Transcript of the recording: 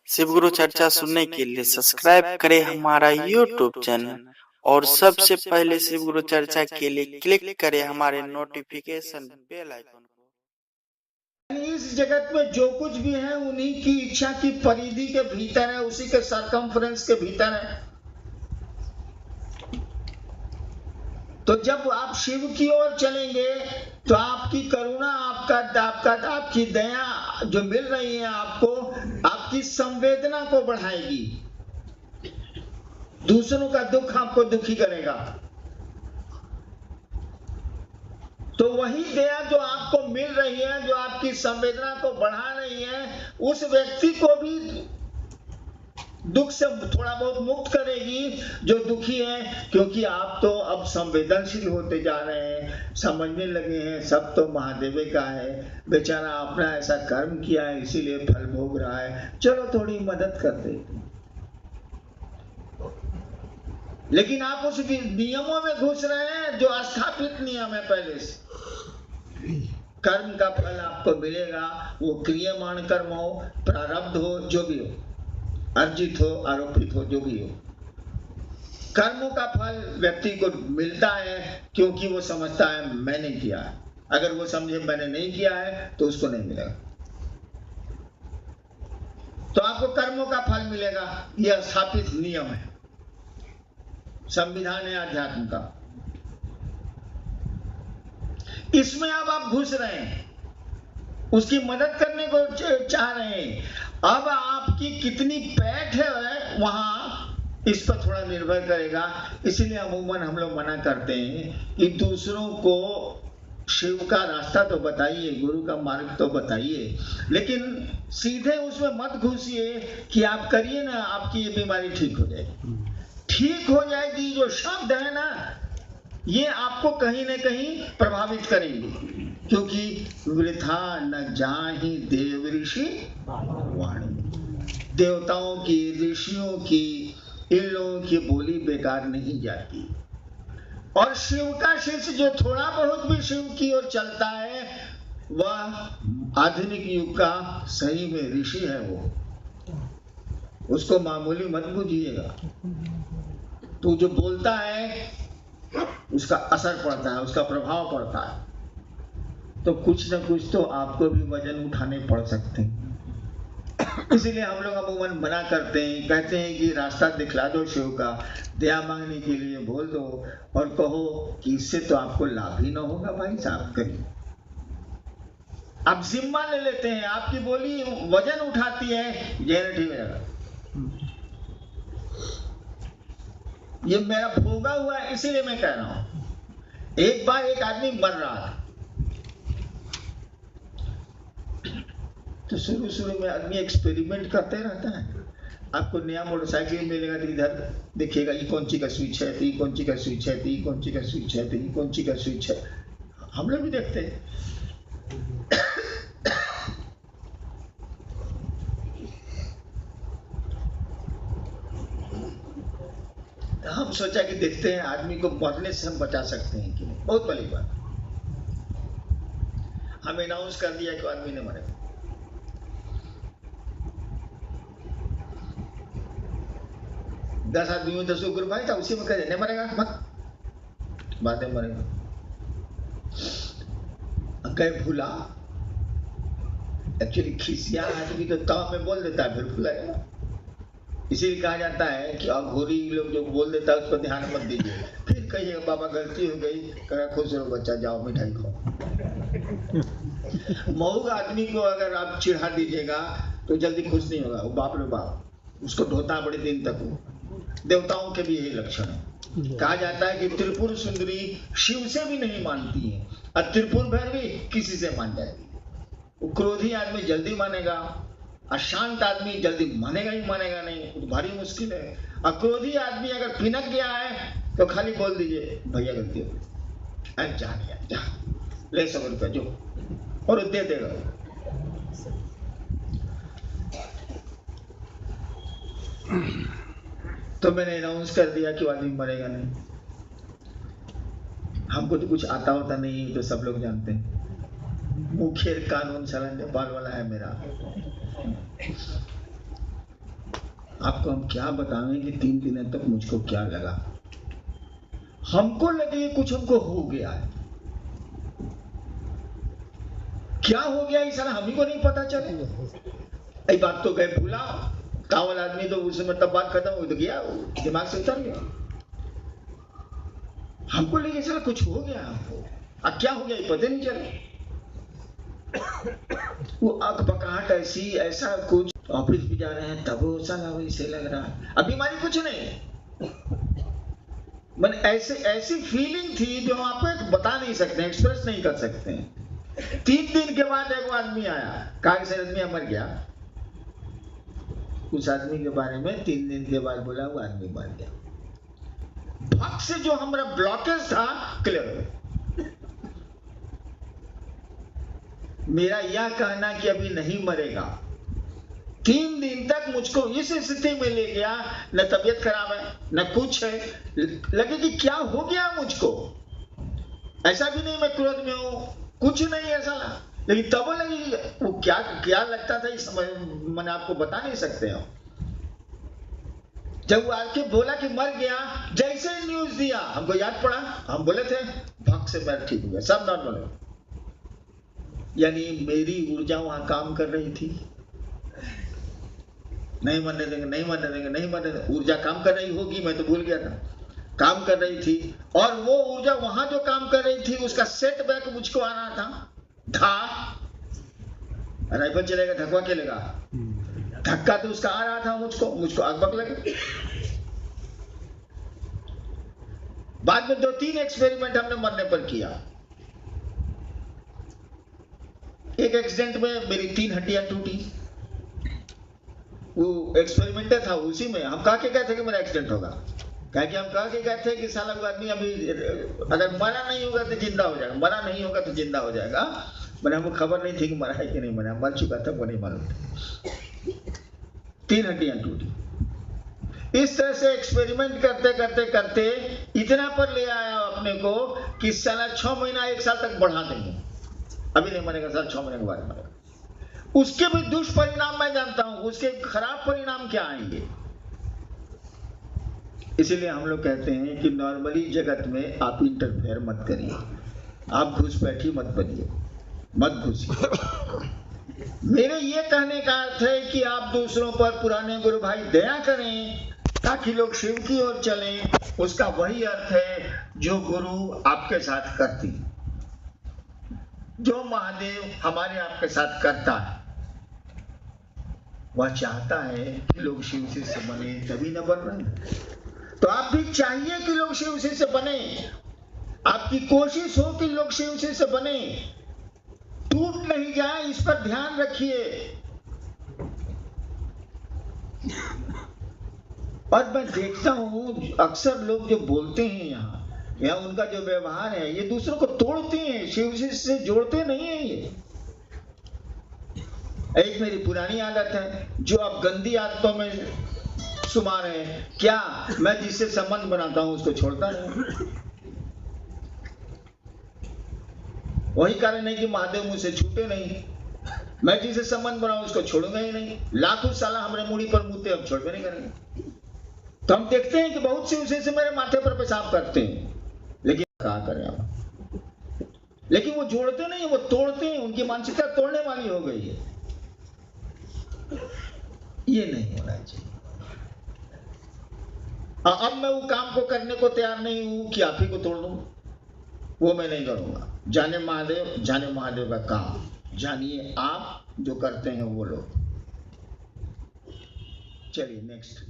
शिव गुरु चर्चा सुनने के लिए सब्सक्राइब करें हमारा YouTube चैनल और सबसे पहले शिव गुरु चर्चा के लिए क्लिक करें हमारे नोटिफिकेशन बेल आइकन को। इस जगत में जो कुछ भी है उन्हीं की इच्छा की परिधि के भीतर है, उसी के सरकमफ्रेंस के भीतर है। तो जब आप शिव की ओर चलेंगे तो आपकी करुणा, आपकी दया जो मिल रही है आपको, आपकी संवेदना को बढ़ाएगी, दूसरों का दुख आपको दुखी करेगा। तो वही दया जो आपको मिल रही है, जो आपकी संवेदना को बढ़ा रही है, उस व्यक्ति को भी दुख से थोड़ा बहुत मुक्त करेगी जो दुखी है, क्योंकि आप तो अब संवेदनशील होते जा रहे हैं, समझने लगे हैं सब तो महादेव का है, बेचारा अपना ऐसा कर्म किया है इसीलिए फल भोग रहा है, चलो थोड़ी मदद कर देते। लेकिन आप उस नियमों में घुस रहे हैं जो स्थापित नियम है पहले से। कर्म का फल आपको मिलेगा, वो क्रियमाण कर्म हो, प्रारब्ध हो, जो भी हो, अर्जित हो, आरोपित हो, जो भी हो, कर्मों का फल व्यक्ति को मिलता है क्योंकि वो समझता है मैंने किया है। अगर वो समझे मैंने नहीं किया है तो उसको नहीं मिलेगा। तो आपको कर्मों का फल मिलेगा, यह स्थापित नियम है, संविधान है अध्यात्म का। इसमें अब आप घुस रहे हैं, उसकी मदद करने को चाह रहे हैं। अब आपकी कितनी पैठ है वहां, इस पर थोड़ा निर्भर करेगा। इसीलिए अमूमन हम लोग मना करते हैं कि दूसरों को शिव का रास्ता तो बताइए, गुरु का मार्ग तो बताइए, लेकिन सीधे उसमें मत घुसिए कि आप करिए ना, आपकी ये बीमारी ठीक हो जाएगी। ठीक हो जाएगी जो शब्द है ना, ये आपको कहीं न कहीं प्रभावित करेंगे, क्योंकि वृथा न जाहि देव ऋषि वाणी। देवताओं की, ऋषियों की, इन लोगों की बोली बेकार नहीं जाती। और शिव का शिष्य जो थोड़ा बहुत भी शिव की ओर चलता है, वह आधुनिक युग का सही में ऋषि है। वो उसको मामूली मत बुझिएगा। तो जो बोलता है उसका असर पड़ता है, उसका प्रभाव पड़ता है, तो कुछ न कुछ तो आपको भी वजन उठाने पड़ सकते हैं। इसीलिए हम लोग अमूमन मना करते हैं, कहते हैं कि रास्ता दिखला दो शिव का, दया मांगने के लिए बोल दो और कहो कि इससे तो आपको लाभ ही ना होगा। भाई साहब, करिए, आप जिम्मा ले लेते हैं, आपकी बोली वजन उठाती है, जहर ठीक हो जाएगा। ये मेरा भोगा हुआ है, इसीलिए मैं कह रहा हूं। एक बार एक आदमी मर रहा था, तो शुरू में आदमी एक्सपेरिमेंट करते रहता है। आपको नया मोटरसाइकिल मिलेगा तो इधर देखिएगा ये कौन सी का स्विच है, तो ये कौन सी का स्विच है, तो ये कौन सी का स्विच है, तो ये कौन सी का स्विच है। हम लोग भी देखते हैं। हम सोचा कि देखते हैं आदमी को मरने से हम बचा सकते हैं कि नहीं। बहुत बड़ी बात, हम अनाउंस कर दिया कि आदमी ने मरेगा। दस आदमी में 10 ग्रुप आए था, उसी में कह देने मरेगा, मत बातें मरेगा। कह भूला, एक्चुअली खिसिया आदमी तो ताव में बोल देता है, फिर भूलाएगा। इसीलिए कहा जाता है कि अघोरी लोग जो बोल देता है उस पर ध्यान मत दीजिए, फिर कहिए बाबा गलती हो गई, कहा खुश रहो बच्चा, जाओ मिठाई खाओ। मऊग आदमी को अगर आप चिढ़ा दीजिएगा तो जल्दी खुश नहीं होगा, वो बाप रे बाप, उसको ढोता बड़े दिन तक। हो देवताओं के भी यही लक्षण है। कहा जाता है कि त्रिपुर सुंदरी शिव से भी नहीं मानती है, और त्रिपुर भैरवी किसी से मान जाएगी। वो क्रोधी आदमी जल्दी मानेगा, अशांत आदमी जल्दी मानेगा ही मानेगा नहीं, तो भारी मुश्किल है। अक्रोधी आदमी अगर फिनक गया है तो खाली बोल दीजिए भैया गलती हो गई, अरे जा ले 100 रुपया जो, और दे देगा। तो मैंने अनाउंस कर दिया कि आदमी मरेगा नहीं। हमको तो कुछ आता होता नहीं, तो सब लोग जानते हैं। मुखेर कानून साला नेपाल वाला है मेरा। आपको हम क्या बताएं कि 3 दिनों तक मुझको क्या लगा। हमको लगे कुछ हमको हो गया है, क्या हो गया इस हम ही को नहीं पता चले। ये बात तो गए भूला, कावल आदमी तो उस समय तब बात खत्म हो तो गया, दिमाग से उतर गया। हमको लगे चला कुछ हो गया हमको, अब क्या हो गया ये पता नहीं चला। वो अकबकाहट ऐसी, ऐसा कुछ, ऑफिस भी जा रहे हैं तब वो साला वैसे लग रहा है। अब बीमारी कुछ नहीं, मन ऐसी फीलिंग थी जो हम आपको बता नहीं सकते, एक्सप्रेस नहीं कर सकते हैं। 3 दिन के बाद एक आदमी आया, कहा कि सर आदमी मर गया। उस आदमी के बारे में 3 दिन के बाद बोला वो आदमी मर गया। भक्त से जो हमारा ब्लॉकेज था क्लियर हो। मेरा यह कहना कि अभी नहीं मरेगा 3 दिन तक मुझको इस स्थिति में ले गया, न तबीयत खराब है न कुछ है, लगे कि क्या हो गया मुझको। ऐसा भी नहीं मैं क्रोध में हूं, कुछ नहीं ऐसा, लेकिन तब लगी वो क्या लगता था इस समय मैंने आपको बता नहीं सकते हो। जब वो आके बोला कि मर गया, जैसे ही न्यूज दिया हमको याद पड़ा, हम बोले थे भक्त से पैर ठीक हो गया, सब नॉर्मल हो। यानी मेरी ऊर्जा वहां काम कर रही थी, नहीं मरने देंगे नहीं मरने देंगे नहीं मरने देंगे, ऊर्जा काम कर रही होगी, मैं तो भूल गया था, काम कर रही थी। और वो ऊर्जा वहां जो काम कर रही थी उसका सेटबैक मुझको आ रहा था। राइफल चलेगा धक्का चलेगा, धक्का तो उसका आ रहा था, मुझको अकबक लगे। बाद में 2-3 एक्सपेरिमेंट हमने मरने पर किया। एक एक्सीडेंट में मेरी 3 हड्डियां टूटी, वो एक्सपेरिमेंट था, उसी में हम कहा के गए थे कि मेरा एक्सीडेंट होगा। क्या कि हम कहा के गए थे कि साला वो आदमी अभी अगर मरा नहीं होगा तो जिंदा हो जाएगा, मरा नहीं होगा तो जिंदा हो जाएगा। मैंने हमको खबर नहीं थी कि मरा है कि नहीं मरा, मर चुका था वो नहीं मालूम था। 3 हड्डियां टूटी। इस तरह से एक्सपेरिमेंट करते करते करते इतना पर ले आया अपने को कि साला 6 महीना 1 साल तक बढ़ा देंगे, अभी नहीं मरेगा सर, 6 महीने के बाद मरेगा। उसके भी दुष्परिणाम मैं जानता हूं, उसके खराब परिणाम क्या आएंगे। इसीलिए हम लोग कहते हैं कि नॉर्मली जगत में आप इंटरफेयर मत करिए, आप घुसपैठी मत बनिए, मत घुसिए। मेरे ये कहने का अर्थ है कि आप दूसरों पर पुराने गुरु भाई दया करें ताकि लोग शिव की ओर चलें। उसका वही अर्थ है जो गुरु आपके साथ करती, जो महादेव हमारे आपके साथ करता है। वह चाहता है कि लोग शिव से बने, तभी न बन रहे। तो आप भी चाहिए कि लोग शिव से बने, आपकी कोशिश हो कि लोग शिव से बने, टूट नहीं जाए इस पर ध्यान रखिए। और मैं देखता हूं अक्सर लोग जो बोलते हैं यहाँ उनका जो व्यवहार है, ये दूसरों को तोड़ते हैं, शिव से जोड़ते नहीं है। ये एक मेरी पुरानी आदत है जो अब गंदी आदतों में शुमार है। क्या मैं जिससे संबंध बनाता हूं उसको छोड़ता नहीं। वही कारण है कि महादेव मुझसे छूटे नहीं, मैं जिसे संबंध बनाऊं उसको छोड़ूंगा ही नहीं। लाखों साला हमारे मुड़ी पर मुद्दे हम छोड़ नहीं करेंगे। तो हम देखते हैं कि बहुत से उसे से मेरे माथे पर पेशाब करते हैं, लेकिन क्या करें आप, लेकिन वो जोड़ते नहीं, वो तोड़ते हैं। उनकी मानसिकता तोड़ने वाली हो गई है। ये नहीं होना चाहिए। अब मैं वो काम को करने को तैयार नहीं हूं कि आप ही को तोड़ दूं, वो मैं नहीं करूंगा। जाने महादेव का काम जानिए आप, जो करते हैं वो लोग। चलिए नेक्स्ट।